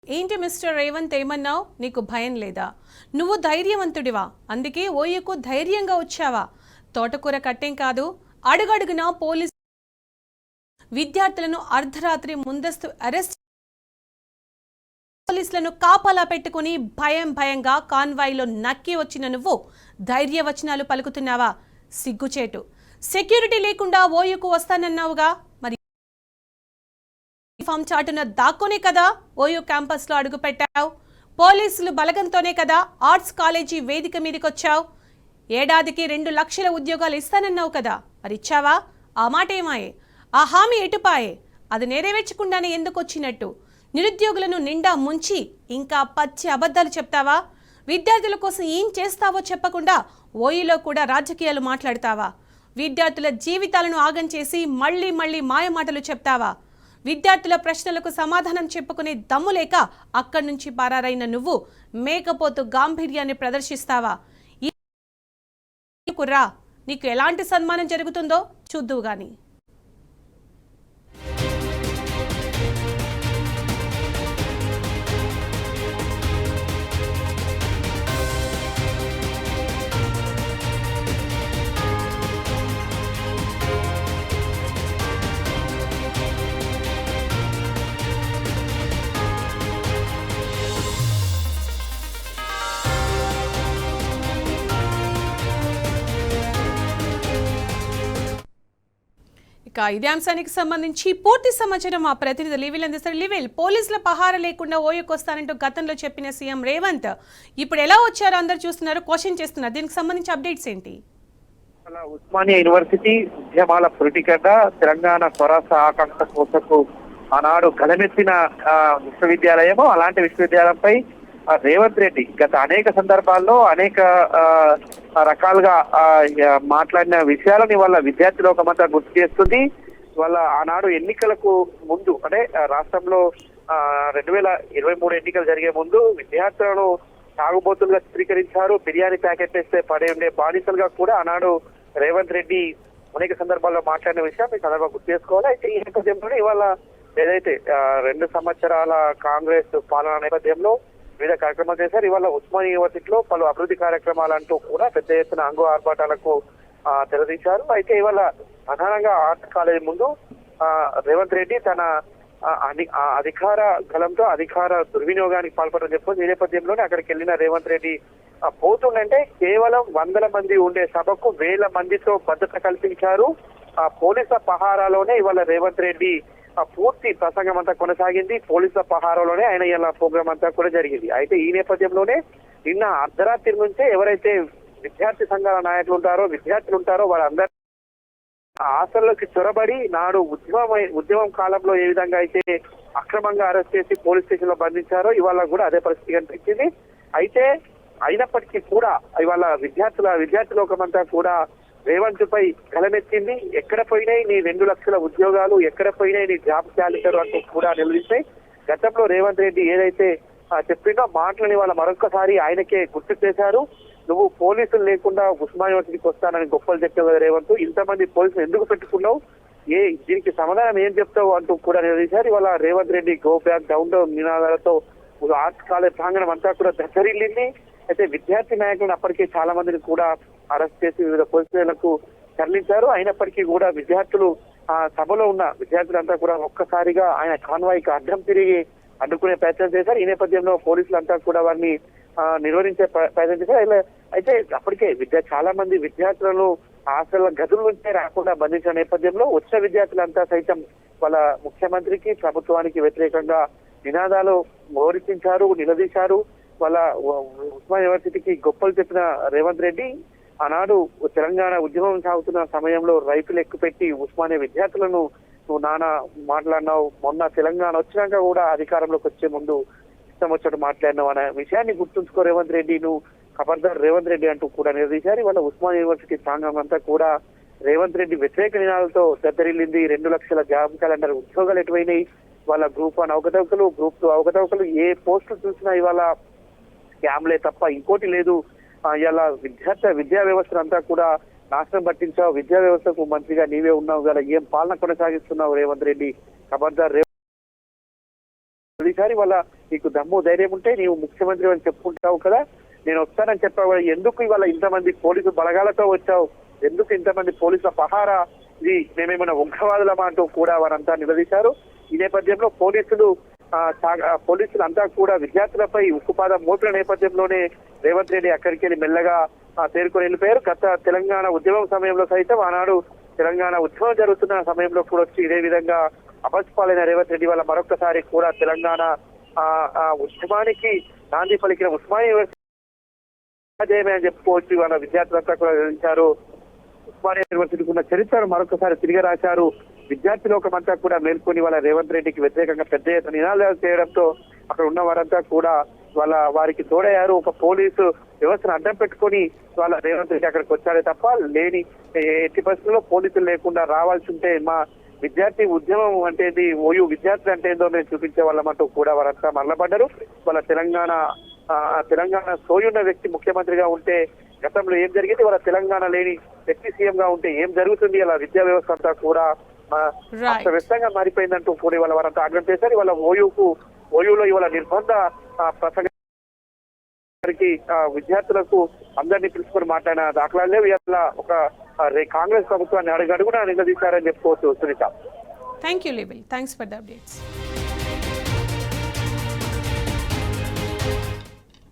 ఏంటి మిస్టర్ రేవంత్ ఏమన్నావు? నీకు భయం లేదా? నువ్వు ధైర్యవంతుడివా? అందుకే ఓయూకు ధైర్యంగా వచ్చావా? తోటకూర కట్టేం కాదు, అడుగడుగునా విద్యార్థులను అర్ధరాత్రి ముందస్తు అరెస్ట్, పోలీసులను కాపలా పెట్టుకుని భయంగా కాన్వాయ్లో నక్కి వచ్చిన నువ్వు ధైర్యవచనాలు పలుకుతున్నావా? సిగ్గుచేటు. సెక్యూరిటీ లేకుండా ఓయూకు వస్తానన్నావుగా, మరి ఫామ్ చాటున దాక్కునే కదా ఓయూ క్యాంపస్ లో అడుగు పెట్టావు. పోలీసులు బలగంతోనే కదా ఆర్ట్స్ కాలేజీ వేదిక మీదకొచ్చావు. ఏడాదికి 2 లక్షల ఉద్యోగాలు ఇస్తానన్నావు కదా, మరి ఇచ్చావా? ఆ మాట ఏమాయే? ఆ హామీ ఎటుపాయే? అది నెరవేర్చకుండానే ఎందుకు వచ్చినట్టు? నిరుద్యోగులను నిండా ముంచి ఇంకా పచ్చి అబద్ధాలు చెప్తావా? విద్యార్థుల కోసం ఏం చేస్తావో చెప్పకుండా ఓయూలో కూడా రాజకీయాలు మాట్లాడతావా? విద్యార్థుల జీవితాలను ఆగం చేసి మళ్ళీ మాయమాటలు చెప్తావా? విద్యార్థుల ప్రశ్నలకు సమాధానం చెప్పుకునే దమ్ము లేక అక్కడి నుంచి పారారైన నువ్వు మేకపోతు గాంభీర్యాన్ని ప్రదర్శిస్తావా? రా, నీకు ఎలాంటి సన్మానం జరుగుతుందో చూద్దువు గాని. ఇక ఇదే అంశానికి సంబంధించి పూర్తి సమాచారం మా ప్రతినిధి లివిల్ అందిస్తారు. లివిల్, పోలీసుల పహార లేకుండా ఓయూకు వస్తానంటూ గతంలో చెప్పిన సీఎం రేవంత్ ఇప్పుడు ఎలా వచ్చారో అందరు చూస్తున్నారు, క్వశ్చన్ చేస్తున్నారు. దీనికి సంబంధించి అప్డేట్స్ ఏంటి? ఉస్మానియా యూనివర్సిటీ ఉద్యమాల పురిటిగడ్డ, తెలంగాణ స్వరాష్ట్ర ఆకాంక్ష కోసకు ఆనాడు గలమెత్తిన విశ్వవిద్యాలయము. అలాంటి విశ్వవిద్యాలయంపై రేవంత్ రెడ్డి గత అనేక సందర్భాల్లో అనేక రకాలుగా మాట్లాడిన విషయాలని వాళ్ళ విద్యార్థి లోకమంతా గుర్తు చేస్తుంది. వాళ్ళ ఆనాడు ఎన్నికలకు ముందు, అంటే రాష్ట్రంలో 2023 ఎన్నికలు జరిగే ముందు విద్యార్థులను తాగుబోతులుగా చిత్రీకరించారు. బిర్యానీ ప్యాకెట్ వేస్తే పడే ఉండే బానిసలుగా కూడా ఆనాడు రేవంత్ రెడ్డి అనేక సందర్భాల్లో మాట్లాడిన విషయం ఈ సందర్భంగా గుర్తు చేసుకోవాలి. అయితే ఈ నేపథ్యంలోనే ఇవాళ ఏదైతే 2 సంవత్సరాల కాంగ్రెస్ పాలన నేపథ్యంలో వివిధ కార్యక్రమాలు చేశారు. ఇవాళ ఉస్మానియా యూనివర్సిటీలో పలు అభివృద్ధి కార్యక్రమాలంటూ కూడా పెద్ద ఎత్తున అంగు ఆర్భాటాలకు తెరదీశారు. అయితే ఇవాళ ప్రధానంగా ఆర్ట్స్ కాలేజీ ముందు రేవంత్ రెడ్డి తన అధికార గలంతో అధికార దుర్వినియోగానికి పాల్పడని చెప్పొచ్చు. ఈ నేపథ్యంలోనే అక్కడికి వెళ్ళిన రేవంత్ రెడ్డి పోతుండంటే కేవలం 100 మంది ఉండే సభకు 1000 మందితో భద్రత కల్పించారు. పోలీసుల పహారాలోనే ఇవాళ రేవంత్ రెడ్డి పూర్తి ప్రసంగం అంతా కొనసాగింది. పోలీసుల పహారాలోనే ఆయన ఇలా ప్రోగ్రామ్ అంతా కూడా జరిగింది. అయితే ఈ నేపథ్యంలోనే నిన్న అర్ధరాత్రి నుంచే ఎవరైతే విద్యార్థి సంఘాల నాయకులు ఉంటారో వాళ్ళందరూ హాస్టల్లోకి చొరబడి నాడు ఉద్యమం కాలంలో ఏ విధంగా అయితే అక్రమంగా అరెస్ట్ చేసి పోలీస్ స్టేషన్ లో బంధించారో ఇవాళ కూడా అదే పరిస్థితి కనిపించింది. అయితే అయినప్పటికీ కూడా ఇవాళ విద్యార్థి లోకమంతా కూడా రేవంత్ పై గలమెత్తింది. ఎక్కడ పోయినాయి నీ 2 లక్షల ఉద్యోగాలు, ఎక్కడ పోయినాయి నీ జాబ్ క్యాలెండర్ అంటూ కూడా నిలదీశాయి. గతంలో రేవంత్ రెడ్డి ఏదైతే చెప్పిందో మాటలని వాళ్ళ మరొకసారి ఆయనకే గుర్తు చేశారు. నువ్వు పోలీసులు లేకుండా ఉస్మానియా యూనివర్సిటీకి వస్తానని గొప్పలు చెప్పావు కదా రేవంత్, ఇంతమంది పోలీసులు ఎందుకు పెట్టుకున్నావు, దీనికి సమాధానం ఏం చెప్తావు అంటూ కూడా నిలదీశారు. ఇవాళ Revanth Reddy go back down నినాదాలతో ఆర్ట్స్ కాలేజ్ ప్రాంగణం అంతా కూడా దద్దరిల్లింది. అయితే విద్యార్థి నాయకులను అప్పటికే చాలా మందిని కూడా అరెస్ట్ చేసి వివిధ పోలీసులకు తరలించారు. అయినప్పటికీ కూడా విద్యార్థులు సభలో ఉన్న విద్యార్థులంతా కూడా ఒక్కసారిగా ఆయన కాన్వాయ్కి అడ్డం తిరిగి అడ్డుకునే ప్రయత్నం చేశారు. ఈ నేపథ్యంలో పోలీసులంతా కూడా వారిని నిర్వహించే ప్రయత్నం చేశారు. అయితే అప్పటికే చాలా మంది విద్యార్థులను హాస్టల్ గదుల నుంచే రాకుండా బంధించిన నేపథ్యంలో వచ్చిన విద్యార్థులంతా సైతం వాళ్ళ ముఖ్యమంత్రికి ప్రభుత్వానికి వ్యతిరేకంగా నినాదాలు హోరెత్తించారు, నిలదీశారు. వాళ్ళ ఉస్మానియా యూనివర్సిటీకి గొప్పలు చెప్పిన రేవంత్ రెడ్డి ఆనాడు తెలంగాణ ఉద్యమం సాగుతున్న సమయంలో రైతులు ఎక్కుపెట్టి ఉస్మానియా విద్యార్థులను నువ్వు నానా మాట్లాడినావు, మొన్న తెలంగాణ వచ్చినాక కూడా అధికారంలోకి వచ్చే ముందు ఇష్టం వచ్చినట్టు మాట్లాడినావు అనే విషయాన్ని గుర్తుంచుకో రేవంత్ రెడ్డి, నువ్వు ఖబర్దార్ రేవంత్ రెడ్డి అంటూ కూడా నిలదీశారు. వాళ్ళ ఉస్మానియా యూనివర్సిటీ ప్రాంగణం అంతా కూడా రేవంత్ రెడ్డి వ్యతిరేక నినాదాలతో దద్దరిల్లింది. 2 లక్షల జాబ్ క్యాలెండర్ ఉద్యోగాలు ఎటువైనాయి, వాళ్ళ గ్రూప్ 1 అవకతవకలు, గ్రూప్ 2 అవకతవకలు, ఏ పోస్టులు చూసినా ఇవాళ స్కామ్లే తప్ప ఇంకోటి లేదు. ఇలా విద్యా వ్యవస్థ అంతా కూడా నాశనం పట్టించావు, విద్యా వ్యవస్థకు మంత్రిగా నీవే ఉన్నావు కదా, ఏం పాలన కొనసాగిస్తున్నావు రేవంత్ రెడ్డి, ఖబర్దార్ ఈసారి వాళ్ళ నీకు దమ్ము ధైర్యం ఉంటే నీవు ముఖ్యమంత్రి అని చెప్పుకుంటావు కదా, నేను వస్తానని చెప్పావు కదా, ఎందుకు ఇవాళ ఇంతమంది పోలీసు బలగాలతో వచ్చావు, ఎందుకు ఇంతమంది పోలీసుల పహారా, ఇది మేమేమైనా ఉగ్రవాదులమా అంటూ కూడా వారంతా నిలదీశారు. ఈ నేపథ్యంలో పోలీసులు అంతా కూడా విద్యార్థులపై ఉక్కుపాదం మోపిన నేపథ్యంలోనే రేవంత్ రెడ్డి అక్కడికి వెళ్ళి మెల్లగా తేరుకొని వెళ్ళిపోయారు. గత తెలంగాణ ఉద్యమం సమయంలో సైతం ఆనాడు తెలంగాణ ఉద్యమం జరుగుతున్న సమయంలో కూడా వచ్చి ఇదే విధంగా అపస్పాలైన రేవంత్ రెడ్డి వల్ల మరొకసారి కూడా తెలంగాణ ఉద్యమానికి నాంది పలికిన ఉస్మానియా యూనివర్సిటీ అని చెప్పుకోవచ్చు. వాళ్ళ విద్యార్థులంతా కూడా వివరించారు. ఉస్మానియా యూనివర్సిటీకి ఉన్న చరిత్రను మరొకసారి తిరిగి రాశారు. విద్యార్థి లోకమంతా కూడా మేల్కొని వాళ్ళ రేవంత్ రెడ్డికి వ్యతిరేకంగా పెద్ద ఎత్తున నినాదాలు చేయడంతో అక్కడ ఉన్న వారంతా కూడా వారికి తోడయ్యారు. ఒక పోలీసు వ్యవస్థను అడ్డం పెట్టుకొని వాళ్ళ రేవంత్ రెడ్డి అక్కడికి వచ్చారే తప్ప లేని ఎట్టి పరిస్థితుల్లో పోలీసులు లేకుండా రావాల్సి ఉంటే మా విద్యార్థి ఉద్యమం అంటేది ఓయూ విద్యార్థి అంటే ఏందో మేము చూపించే వాళ్ళమంటూ కూడా వారంతా మరలబడ్డారు. వాళ్ళ తెలంగాణ సోయున్న వ్యక్తి ముఖ్యమంత్రిగా ఉంటే గతంలో ఏం జరిగింది, వాళ్ళ తెలంగాణ లేని వ్యక్తి సీఎం గా ఉంటే ఏం జరుగుతుంది, అలా విద్యా వ్యవస్థ అంతా కూడా వ్యస్తంగా మారిపోయిందంటూ కూడా ఇవాళ వారంతా ఆగ్రహం చేశారు. ఇవాళ ఓయూలో ఇవాళ నిర్బంధ ప్రసంగానికి విద్యార్థులకు అందరినీ పిలుచుకొని మాట్లాడిన దాఖలాలు లేవు. ఇవాళ ఒక కాంగ్రెస్ ప్రభుత్వాన్ని అడుగడుగునా నిలదీశారని చెప్పుకోవచ్చు. సునీత, థ్యాంక్ యూ లేబుల్, థ్యాంక్స్ ఫర్ ద అప్డేట్స్.